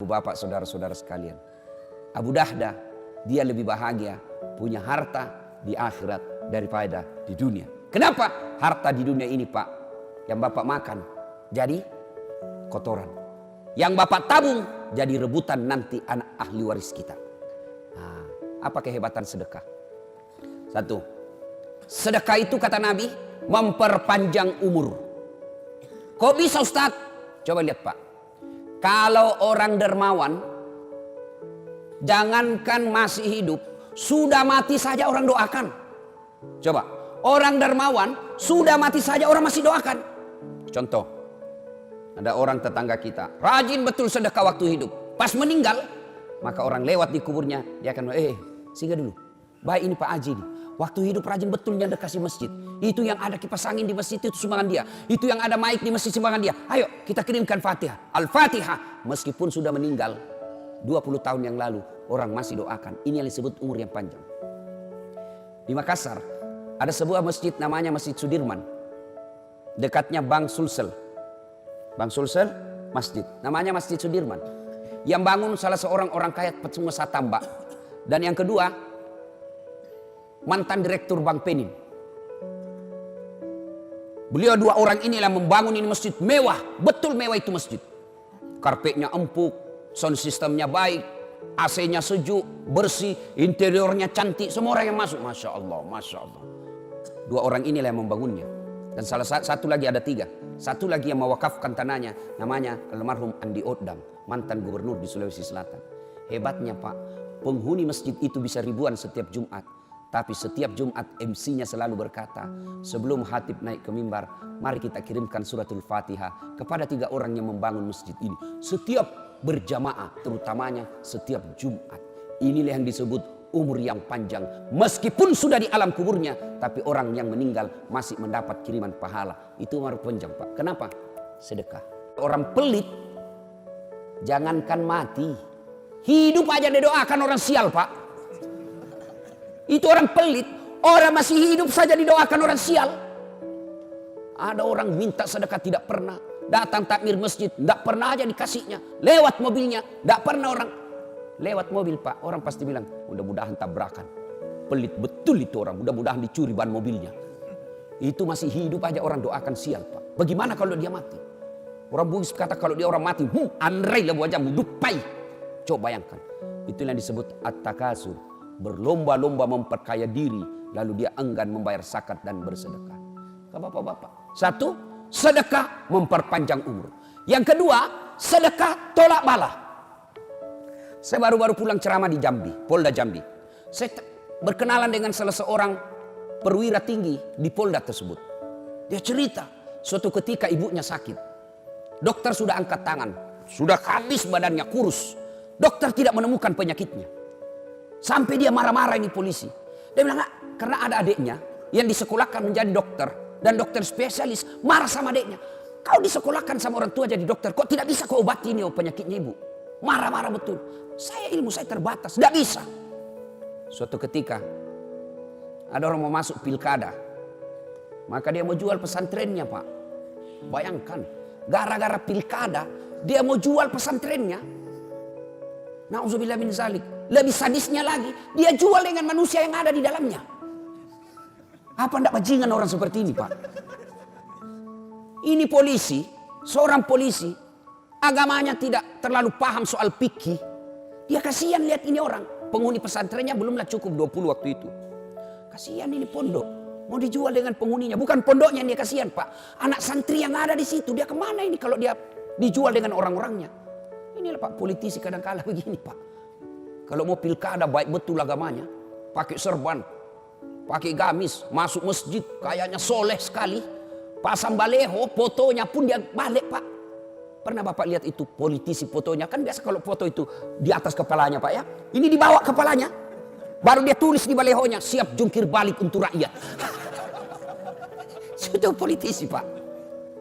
Bapak saudara-saudara sekalian, Abu Dahda dia lebih bahagia punya harta di akhirat daripada di dunia. Kenapa? Harta di dunia ini Pak, yang Bapak makan jadi kotoran, yang Bapak tabung jadi rebutan nanti anak ahli waris kita. Nah, apa kehebatan sedekah? Satu, sedekah itu kata Nabi memperpanjang umur. Kok bisa Ustaz? Coba lihat Pak, kalau orang dermawan, jangankan masih hidup, sudah mati saja orang doakan. Coba, orang dermawan sudah mati saja orang masih doakan. Contoh, ada orang tetangga kita rajin betul sedekah waktu hidup, pas meninggal maka orang lewat di kuburnya, dia akan singgah dulu, baik ini Pak Haji nih, waktu hidup rajin betul dia kasih masjid. Itu yang ada kipas angin di masjid itu sumbangan dia. Itu yang ada mic di masjid sumbangan dia. Ayo kita kirimkan Fatihah, Al-Fatihah. Meskipun sudah meninggal 20 tahun yang lalu, orang masih doakan. Ini yang disebut umur yang panjang. Di Makassar ada sebuah masjid namanya Masjid Sudirman, dekatnya Bank Sulsel. Bank Sulsel masjid namanya Masjid Sudirman. Yang bangun salah seorang orang kaya pengusaha tambak, dan yang kedua mantan direktur Bank Penin. Beliau dua orang inilah membangun ini masjid mewah, betul mewah itu masjid. Karpetnya empuk, sound systemnya baik, AC-nya sejuk, bersih, interiornya cantik, semua orang yang masuk, masya Allah, masya Allah. Dua orang inilah yang membangunnya. Dan salah satu lagi, ada tiga. Satu lagi yang mewakafkan tanahnya, namanya almarhum Andi Odang, mantan gubernur di Sulawesi Selatan. Hebatnya Pak, penghuni masjid itu bisa ribuan setiap Jumat. Tapi setiap Jumat MC-nya selalu berkata, sebelum khatib naik ke mimbar, mari kita kirimkan suratul Fatihah kepada tiga orang yang membangun masjid ini. Setiap berjamaah, terutamanya setiap Jumat. Inilah yang disebut umur yang panjang. Meskipun sudah di alam kuburnya, tapi orang yang meninggal masih mendapat kiriman pahala. Itu umur panjang Pak. Kenapa? Sedekah. Orang pelit, jangankan mati, hidup aja didoakan orang sial Pak. Itu orang pelit, orang masih hidup saja didoakan orang sial. Ada orang minta sedekah tidak pernah, datang takmir masjid tidak pernah aja dikasihnya, lewat mobilnya tidak pernah orang lewat mobil Pak, orang pasti bilang mudah-mudahan tabrakan. Pelit betul itu orang, mudah-mudahan dicuri ban mobilnya. Itu masih hidup aja orang doakan sial Pak. Bagaimana kalau dia mati? Orang Bugis kata kalau dia orang mati, andrai lah wajahmu dupai. Coba bayangkan, itu yang disebut at-takasur. Berlomba-lomba memperkaya diri, lalu dia enggan membayar zakat dan bersedekah. Bapak-bapak, satu, sedekah memperpanjang umur. Yang kedua, sedekah tolak bala. Saya baru-baru pulang ceramah di Jambi, Polda Jambi. Saya berkenalan dengan salah seorang perwira tinggi di Polda tersebut. Dia cerita, suatu ketika ibunya sakit. Dokter sudah angkat tangan, sudah habis badannya, kurus. Dokter tidak menemukan penyakitnya. Sampai dia marah-marah ini polisi. Dia bilang, karena ada adiknya yang disekolahkan menjadi dokter dan dokter spesialis, marah sama adiknya. Kau disekolahkan sama orang tua jadi dokter, kok tidak bisa kau obati ini penyakitnya ibu? Marah-marah betul. Ilmu saya terbatas, tidak bisa. Suatu ketika ada orang mau masuk pilkada, maka dia mau jual pesantrennya Pak. Bayangkan, gara-gara pilkada dia mau jual pesantrennya. Na'udzubillah min zalik. Lebih sadisnya lagi, dia jual dengan manusia yang ada di dalamnya. Apa ndak bajingan orang seperti ini Pak? Ini polisi, seorang polisi, agamanya tidak terlalu paham soal fikih. Dia kasihan lihat ini orang, penghuni pesantrennya belumlah cukup 20 waktu itu. Kasihan ini pondok, mau dijual dengan penghuninya. Bukan pondoknya yang dia kasihan Pak, anak santri yang ada di situ. Dia kemana ini kalau dia dijual dengan orang-orangnya? Inilah Pak, politisi kadang-kala begini Pak. Kalau mau pilkada baik betul agamanya, pakai serban, pakai gamis, masuk masjid, kayaknya soleh sekali, pasang baleho, fotonya pun dia balik Pak. Pernah Bapak lihat itu politisi fotonya? Kan biasa kalau foto itu di atas kepalanya Pak ya. Ini dibawa kepalanya, baru dia tulis di balehonya, siap jungkir balik untuk rakyat. Itu politisi Pak.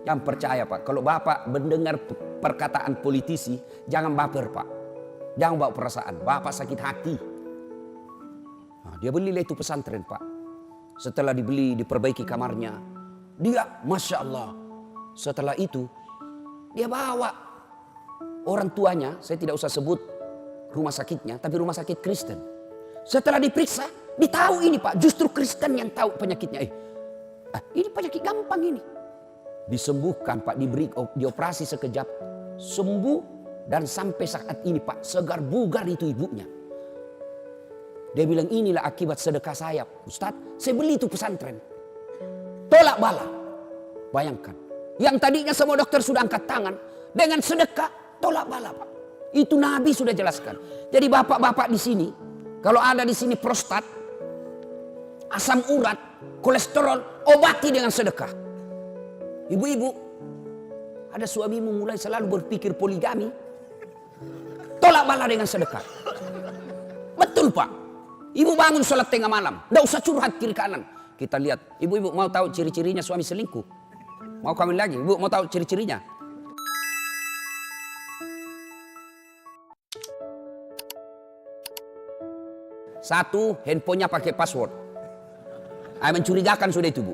Yang percaya Pak, kalau Bapak mendengar perkataan politisi, jangan baper Pak. Jangan bawa perasaan, Bapak sakit hati. Nah, dia belilah itu pesantren Pak. Setelah dibeli, diperbaiki kamarnya. Dia, Masya Allah. Setelah itu, dia bawa Orang tuanya, saya tidak usah sebut rumah sakitnya, tapi rumah sakit Kristen. Setelah diperiksa, ditahu ini Pak, justru Kristen yang tahu penyakitnya. Ini penyakit gampang ini. Disembuhkan Pak, dioperasi sekejap, sembuh, dan sampai saat ini Pak, segar bugar itu ibunya. Dia bilang, inilah akibat sedekah saya, Ustadz, saya beli itu pesantren. Tolak bala. Bayangkan, yang tadinya semua dokter sudah angkat tangan, dengan sedekah tolak bala Pak. Itu Nabi sudah jelaskan. Jadi bapak-bapak di sini, kalau ada di sini prostat, asam urat, kolesterol, obati dengan sedekah. Ibu-ibu, ada suamimu mulai selalu berpikir poligami, tolak bala dengan sedekah. Betul Pak. Ibu bangun sholat tengah malam, tidak usah curhat kiri kanan. Kita lihat, ibu-ibu mau tahu ciri-cirinya suami selingkuh? Mau kawin lagi, ibu mau tahu ciri-cirinya? Satu, handphonenya pakai password. Mencurigakan sudah itu Bu.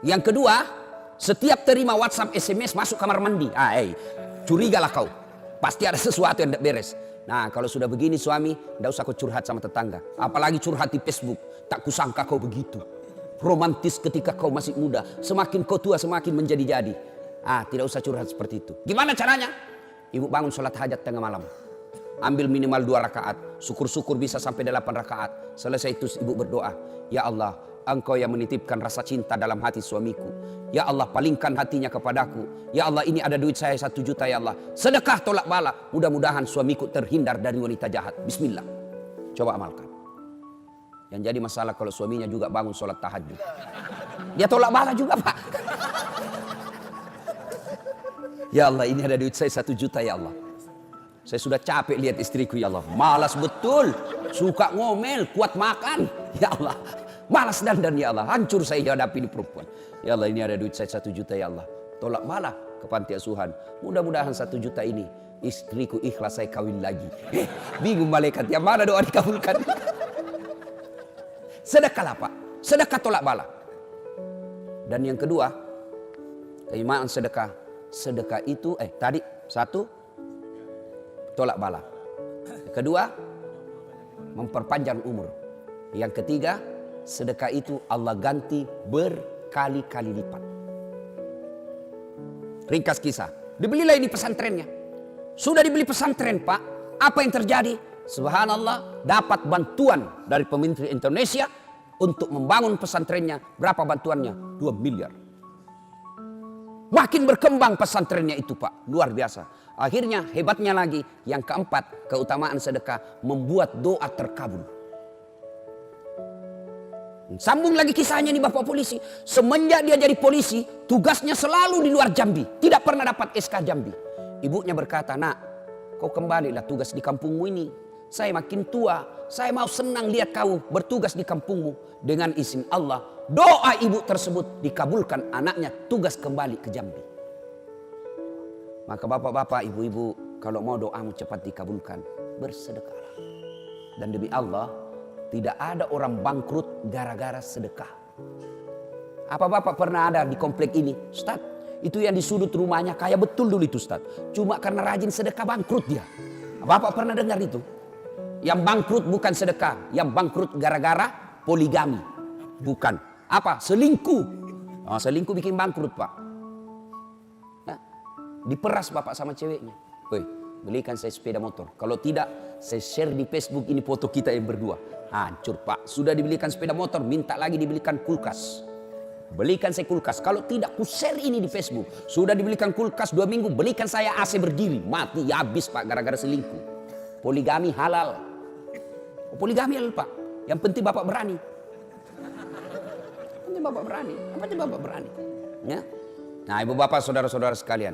Yang kedua, setiap terima WhatsApp, SMS masuk kamar mandi. Curigalah kau. Pasti ada sesuatu yang tidak beres. Nah kalau sudah begini suami, tidak usah kau curhat sama tetangga. Apalagi curhat di Facebook. Tak kusangka kau begitu. Romantis ketika kau masih muda. Semakin kau tua semakin menjadi-jadi. Tidak usah curhat seperti itu. Gimana caranya? Ibu bangun sholat hajat tengah malam. Ambil minimal 2 rakaat. Syukur-syukur bisa sampai 8 rakaat. Selesai itu ibu berdoa. Ya Allah, Engkau yang menitipkan rasa cinta dalam hati suamiku. Ya Allah, palingkan hatinya kepadaku. Ya Allah, ini ada duit saya 1 juta ya Allah. Sedekah tolak bala. Mudah-mudahan suamiku terhindar dari wanita jahat. Bismillah. Coba amalkan. Yang jadi masalah kalau suaminya juga bangun sholat tahajud. Dia tolak bala juga Pak. Ya Allah, ini ada duit saya 1 juta ya Allah. Saya sudah capek lihat istriku ya Allah. Malas betul. Suka ngomel, kuat makan. Ya Allah. Malas dandan ya Allah. Hancur saya hadapi ini perempuan. Ya Allah, ini ada duit saya 1 juta ya Allah. Tolak bala ke panti asuhan. Mudah-mudahan 1 juta ini istriku ikhlas saya kawin lagi. Bingung malaikat. Yang mana doa dikabulkan? Sedekahlah Pak. Sedekah tolak bala. Dan yang kedua, keimanan sedekah. Sedekah itu tadi 1, tolak bala. Kedua, memperpanjang umur. Yang ketiga, sedekah itu Allah ganti berkali-kali lipat. Ringkas kisah, dibelilah ini pesantrennya. Sudah dibeli pesantren Pak. Apa yang terjadi? Subhanallah, dapat bantuan dari pemerintah Indonesia untuk membangun pesantrennya. Berapa bantuannya? 2 miliar. Makin berkembang pesantrennya itu Pak. Luar biasa. Akhirnya hebatnya lagi. Yang keempat, keutamaan sedekah membuat doa terkabul. Sambung lagi kisahnya nih Bapak polisi. Semenjak dia jadi polisi, tugasnya selalu di luar Jambi. Tidak pernah dapat SK Jambi. Ibunya berkata, nak, kau kembalilah tugas di kampungmu ini. Saya makin tua, saya mau senang lihat kau bertugas di kampungmu. Dengan izin Allah, doa ibu tersebut dikabulkan, anaknya tugas kembali ke Jambi. Maka bapak-bapak, ibu-ibu, kalau mau doamu cepat dikabulkan, bersedekahlah. Dan demi Allah, tidak ada orang bangkrut gara-gara sedekah. Apa bapak pernah ada di komplek ini? Ustaz, itu yang di sudut rumahnya kaya betul dulu itu Ustaz. Cuma karena rajin sedekah bangkrut dia. Bapak pernah dengar itu? Yang bangkrut bukan sedekah. Yang bangkrut gara-gara poligami. Bukan. Apa? Selingkuh. Selingkuh bikin bangkrut Pak. Diperas bapak sama ceweknya. Woi, belikan saya sepeda motor. Kalau tidak, saya share di Facebook ini foto kita yang berdua. Hancur Pak. Sudah dibelikan sepeda motor, minta lagi dibelikan kulkas. Belikan saya kulkas. Kalau tidak, ku share ini di Facebook. Sudah dibelikan kulkas 2 minggu, belikan saya AC berdiri. Mati habis Pak gara-gara selingkuh. Poligami halal. Poligami halal Pak. Yang penting bapak berani. Yang penting bapak berani. Yang penting bapak berani. Ya. Nah ibu bapak saudara-saudara sekalian.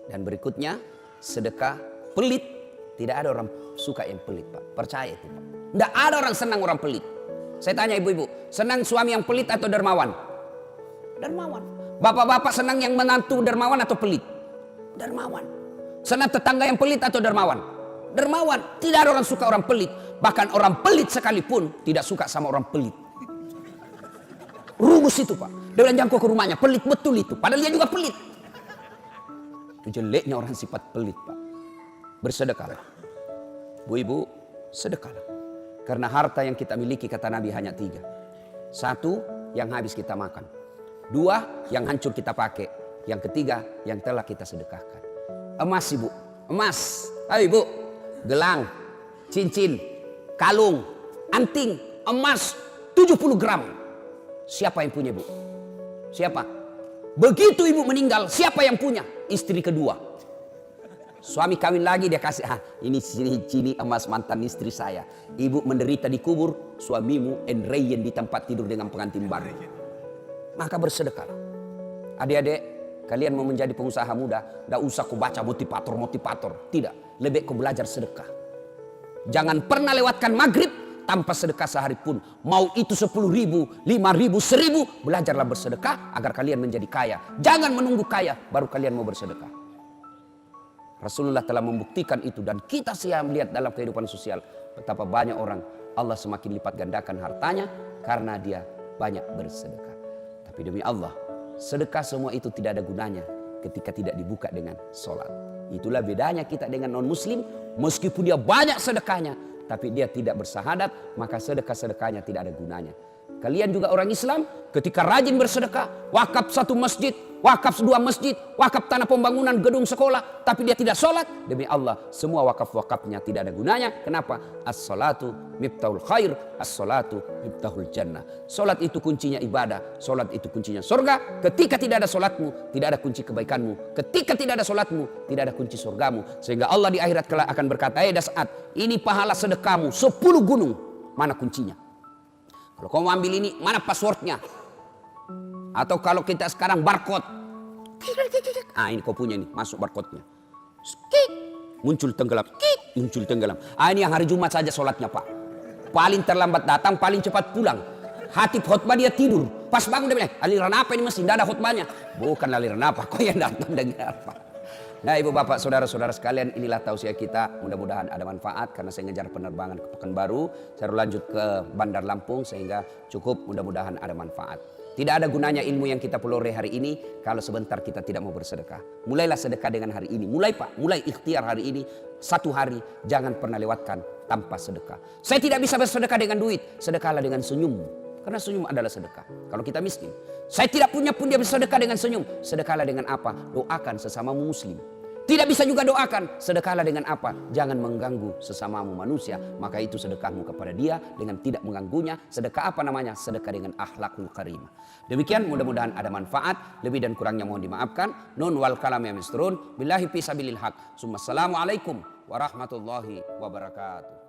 Dan berikutnya sedekah pelit. Tidak ada orang suka yang pelit Pak. Percaya itu Pak. Tidak ada orang senang orang pelit. Saya tanya ibu-ibu, senang suami yang pelit atau dermawan? Dermawan. Bapak-bapak senang yang menantu dermawan atau pelit? Dermawan. Senang tetangga yang pelit atau dermawan? Dermawan. Tidak ada orang suka orang pelit. Bahkan orang pelit sekalipun tidak suka sama orang pelit. Rumus itu Pak. Dia bilang jangan kau ke rumahnya. Pelit betul itu. Padahal dia juga pelit. Itu jeleknya orang sifat pelit Pak. Bersedekahlah. Bu ibu, sedekahlah. Karena harta yang kita miliki kata Nabi hanya 3. 1, yang habis kita makan. 2, yang hancur kita pakai. Yang ketiga, yang telah kita sedekahkan. Emas ibu, emas. Ayo ibu, gelang, cincin, kalung, anting, emas 70 gram. Siapa yang punya ibu? Siapa? Begitu ibu meninggal, siapa yang punya? Istri kedua. Suami kawin lagi, dia kasih, ini cini emas mantan istri saya. Ibu menderita di kubur, suamimu enreyen di tempat tidur dengan pengantin baru. Maka bersedekahlah. Adik-adik, kalian mau menjadi pengusaha muda, tidak usah kau baca motivator. Tidak, lebih kau belajar sedekah. Jangan pernah lewatkan maghrib tanpa sedekah sehari pun. Mau itu 10.000, 5.000, 1.000, belajarlah bersedekah agar kalian menjadi kaya. Jangan menunggu kaya baru kalian mau bersedekah. Rasulullah telah membuktikan itu, dan kita siap melihat dalam kehidupan sosial betapa banyak orang Allah semakin lipat gandakan hartanya karena dia banyak bersedekah. Tapi demi Allah, sedekah semua itu tidak ada gunanya ketika tidak dibuka dengan sholat. Itulah bedanya kita dengan non muslim. Meskipun dia banyak sedekahnya, tapi dia tidak bersahadat, maka sedekah-sedekahnya tidak ada gunanya. Kalian juga orang Islam, ketika rajin bersedekah, wakaf 1 masjid, wakaf 2 masjid, wakaf tanah pembangunan gedung sekolah, tapi dia tidak sholat, demi Allah semua wakaf-wakafnya tidak ada gunanya. Kenapa? As-salatu miftahul khair, as-salatu miftahul jannah. Sholat itu kuncinya ibadah, sholat itu kuncinya surga. Ketika tidak ada sholatmu, tidak ada kunci kebaikanmu. Ketika tidak ada sholatmu, tidak ada kunci surgamu. Sehingga Allah di akhirat kelak akan berkata, saat ini pahala sedekahmu 10 gunung, mana kuncinya? Kalau kau mau ambil ini, mana passwordnya? Atau kalau kita sekarang barcode. Ini kau punya nih, masuk barcode-nya. Muncul tenggelam. Muncul tenggelam. Ini yang hari Jumat saja sholatnya Pak. Paling terlambat datang, paling cepat pulang. Hatib khutbah dia tidur. Pas bangun dia bilang, aliran apa ini mesin? Tidak ada khutbahnya. Bukan aliran apa, kau yang datang dengar apa. Nah ibu bapak saudara-saudara sekalian, inilah tausiah kita. Mudah-mudahan ada manfaat karena saya ngejar penerbangan ke Pekanbaru. Saya lanjut ke Bandar Lampung sehingga cukup, mudah-mudahan ada manfaat. Tidak ada gunanya ilmu yang kita peloreh hari ini kalau sebentar kita tidak mau bersedekah. Mulailah sedekah dengan hari ini. Mulai Pak, mulai ikhtiar hari ini. 1 hari jangan pernah lewatkan tanpa sedekah. Saya tidak bisa bersedekah dengan duit. Sedekahlah dengan senyum. Karena senyum adalah sedekah. Kalau kita miskin, saya tidak punya pun dia bersedekah dengan senyum. Sedekahlah dengan apa? Doakan sesamamu muslim. Tidak bisa juga doakan. Sedekahlah dengan apa? Jangan mengganggu sesamamu manusia. Maka itu sedekahmu kepada dia dengan tidak mengganggunya. Sedekah apa namanya? Sedekah dengan akhlakul karimah. Demikian, mudah-mudahan ada manfaat. Lebih dan kurangnya mohon dimaafkan. Nun wal kalam ya misrun. Billahi fi sabilil haq. Assalamualaikum warahmatullahi wabarakatuh.